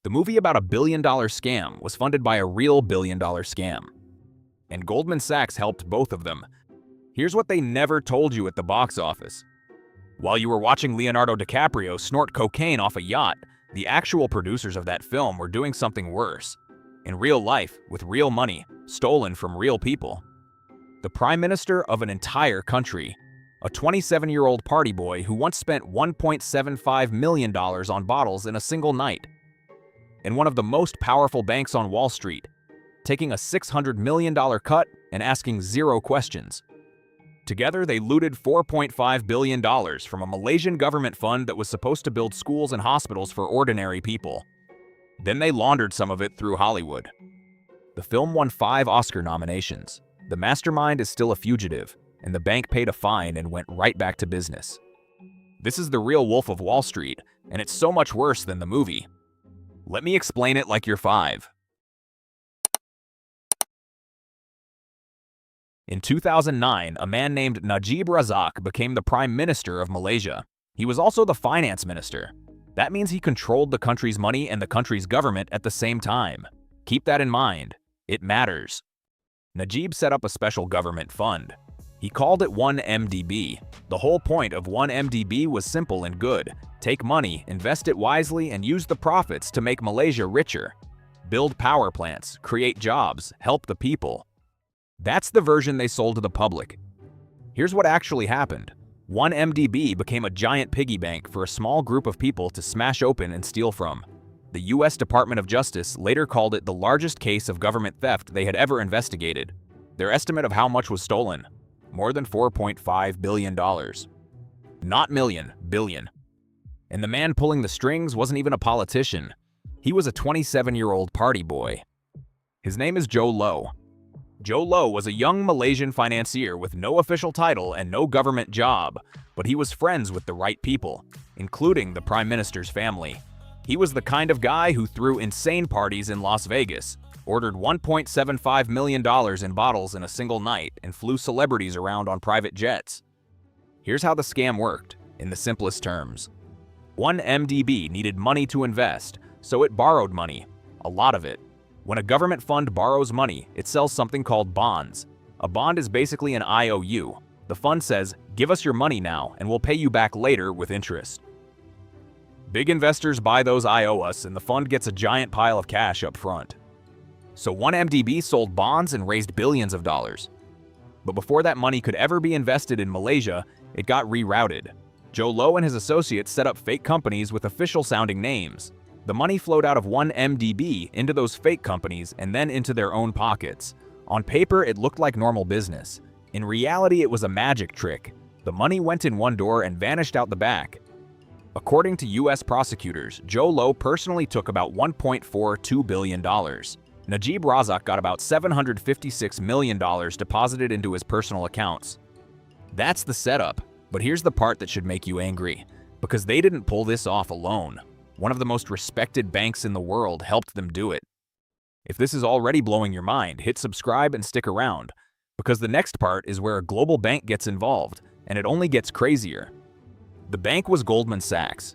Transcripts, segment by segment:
The movie about a billion-dollar scam was funded by a real billion-dollar scam. And Goldman Sachs helped both of them. Here's what they never told you at the box office. While you were watching Leonardo DiCaprio snort cocaine off a yacht, the actual producers of that film were doing something worse. In real life, with real money, stolen from real people. The Prime Minister of an entire country, a 27-year-old party boy who once spent $1.75 million on bottles in a single night. And one of the most powerful banks on Wall Street, taking a $600 million cut and asking zero questions. Together, they looted $4.5 billion from a Malaysian government fund that was supposed to build schools and hospitals for ordinary people. Then they laundered some of it through Hollywood. The film won 5 Oscar nominations. The mastermind is still a fugitive, and the bank paid a fine and went right back to business. This is the real Wolf of Wall Street, and it's so much worse than the movie. Let me explain it like you're 5. In 2009, a man named Najib Razak became the Prime Minister of Malaysia. He was also the finance minister. That means he controlled the country's money and the country's government at the same time. Keep that in mind. It matters. Najib set up a special government fund. He called it 1MDB. The whole point of 1MDB was simple and good. Take money, invest it wisely, and use the profits to make Malaysia richer. Build power plants, create jobs, help the people. That's the version they sold to the public. Here's what actually happened. 1MDB became a giant piggy bank for a small group of people to smash open and steal from. The US Department of Justice later called it the largest case of government theft they had ever investigated. Their estimate of how much was stolen: more than $4.5 billion. Not million, billion. And the man pulling the strings wasn't even a politician. He was a 27-year-old party boy. His name is Jho Low. Jho Low was a young Malaysian financier with no official title and no government job, but he was friends with the right people, including the Prime Minister's family. He was the kind of guy who threw insane parties in Las Vegas, ordered $1.75 million in bottles in a single night, and flew celebrities around on private jets. Here's how the scam worked, in the simplest terms. 1MDB needed money to invest, so it borrowed money, a lot of it. When a government fund borrows money, it sells something called bonds. A bond is basically an IOU. The fund says, "Give us your money now, and we'll pay you back later with interest." Big investors buy those IOUs, and the fund gets a giant pile of cash up front. So 1MDB sold bonds and raised billions of dollars. But before that money could ever be invested in Malaysia, it got rerouted. Jho Low and his associates set up fake companies with official-sounding names. The money flowed out of 1MDB into those fake companies and then into their own pockets. On paper, it looked like normal business. In reality, it was a magic trick. The money went in one door and vanished out the back. According to US prosecutors, Jho Low personally took about $1.42 billion. Najib Razak got about $756 million deposited into his personal accounts. That's the setup, but here's the part that should make you angry, because they didn't pull this off alone. One of the most respected banks in the world helped them do it. If this is already blowing your mind, hit subscribe and stick around, because the next part is where a global bank gets involved, and it only gets crazier. The bank was Goldman Sachs.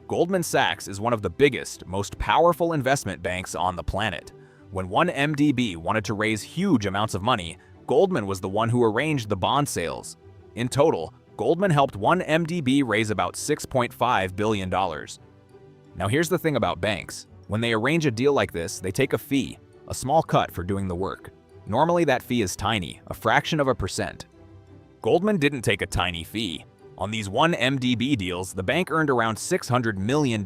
Goldman Sachs is one of the biggest, most powerful investment banks on the planet. When 1MDB wanted to raise huge amounts of money, Goldman was the one who arranged the bond sales. In total, Goldman helped 1MDB raise about $6.5 billion. Now here's the thing about banks. When they arrange a deal like this, they take a fee, a small cut for doing the work. Normally that fee is tiny, a fraction of a percent. Goldman didn't take a tiny fee. On these 1MDB deals, the bank earned around $600 million.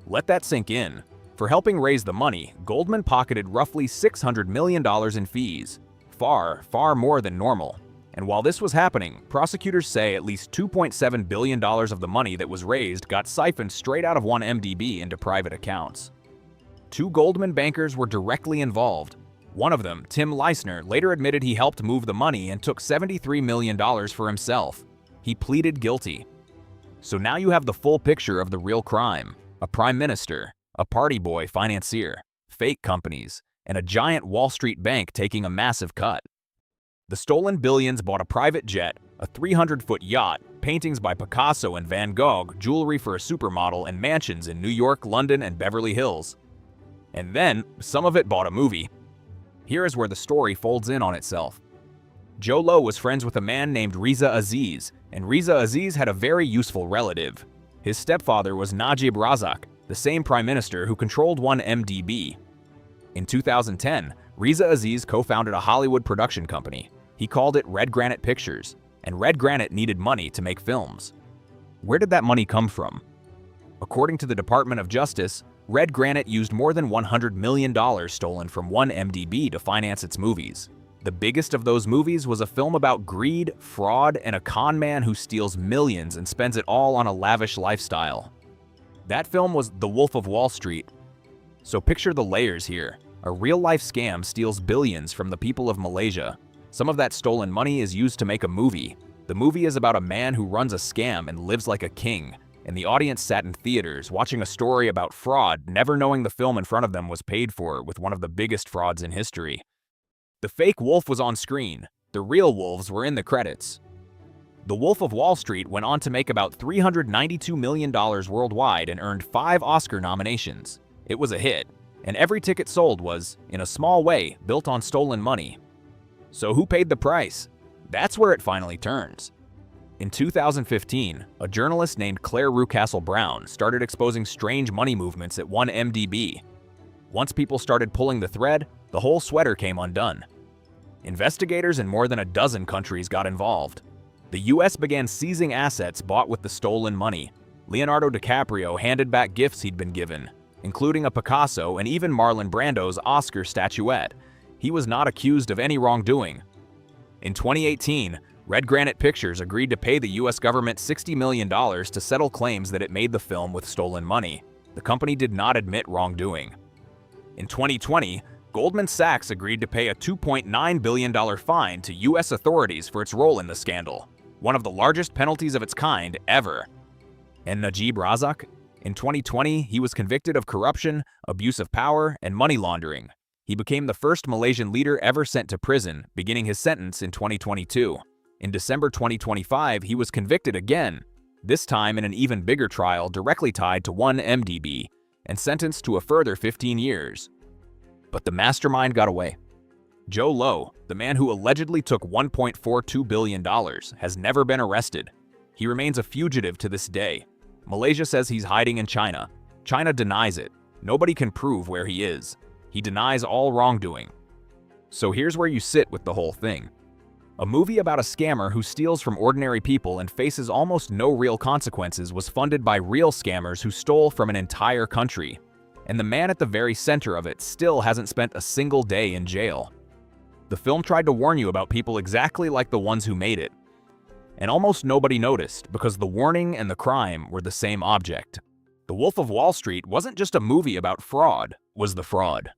Let that sink in. For helping raise the money, Goldman pocketed roughly $600 million in fees. Far, far more than normal. And while this was happening, prosecutors say at least $2.7 billion of the money that was raised got siphoned straight out of 1MDB into private accounts. 2 Goldman bankers were directly involved. One of them, Tim Leissner, later admitted he helped move the money and took $73 million for himself. He pleaded guilty. So now you have the full picture of the real crime: a prime minister, a party boy financier, fake companies, and a giant Wall Street bank taking a massive cut. The stolen billions bought a private jet, a 300-foot yacht, paintings by Picasso and Van Gogh, jewelry for a supermodel, and mansions in New York, London, and Beverly Hills. And then, some of it bought a movie. Here is where the story folds in on itself. Joe Low was friends with a man named Reza Aziz, and Reza Aziz had a very useful relative. His stepfather was Najib Razak, the same prime minister who controlled 1MDB. In 2010, Reza Aziz co-founded a Hollywood production company. He called it Red Granite Pictures, and Red Granite needed money to make films. Where did that money come from? According to the Department of Justice, Red Granite used more than $100 million stolen from 1MDB to finance its movies. The biggest of those movies was a film about greed, fraud, and a con man who steals millions and spends it all on a lavish lifestyle. That film was The Wolf of Wall Street. So picture the layers here. A real-life scam steals billions from the people of Malaysia. Some of that stolen money is used to make a movie. The movie is about a man who runs a scam and lives like a king, and the audience sat in theaters watching a story about fraud, never knowing the film in front of them was paid for with one of the biggest frauds in history. The fake wolf was on screen. The real wolves were in the credits. The Wolf of Wall Street went on to make about $392 million worldwide and earned 5 Oscar nominations. It was a hit, and every ticket sold was, in a small way, built on stolen money. So who paid the price? That's where it finally turns. In 2015, a journalist named Claire Rucastle Brown started exposing strange money movements at 1MDB. Once people started pulling the thread, the whole sweater came undone. Investigators in more than a dozen countries got involved. The US began seizing assets bought with the stolen money. Leonardo DiCaprio handed back gifts he'd been given, including a Picasso and even Marlon Brando's Oscar statuette. He was not accused of any wrongdoing. In 2018, Red Granite Pictures agreed to pay the US government $60 million to settle claims that it made the film with stolen money. The company did not admit wrongdoing. In 2020, Goldman Sachs agreed to pay a $2.9 billion fine to US authorities for its role in the scandal, one of the largest penalties of its kind ever. And Najib Razak? In 2020, he was convicted of corruption, abuse of power, and money laundering. He became the first Malaysian leader ever sent to prison, beginning his sentence in 2022. In December 2025, he was convicted again, this time in an even bigger trial directly tied to 1MDB, and sentenced to a further 15 years. But the mastermind got away. Joe Low, the man who allegedly took $1.42 billion, has never been arrested. He remains a fugitive to this day. Malaysia says he's hiding in China. China denies it. Nobody can prove where he is. He denies all wrongdoing. So here's where you sit with the whole thing. A movie about a scammer who steals from ordinary people and faces almost no real consequences was funded by real scammers who stole from an entire country. And the man at the very center of it still hasn't spent a single day in jail. The film tried to warn you about people exactly like the ones who made it. And almost nobody noticed because the warning and the crime were the same object. The Wolf of Wall Street wasn't just a movie about fraud, was the fraud.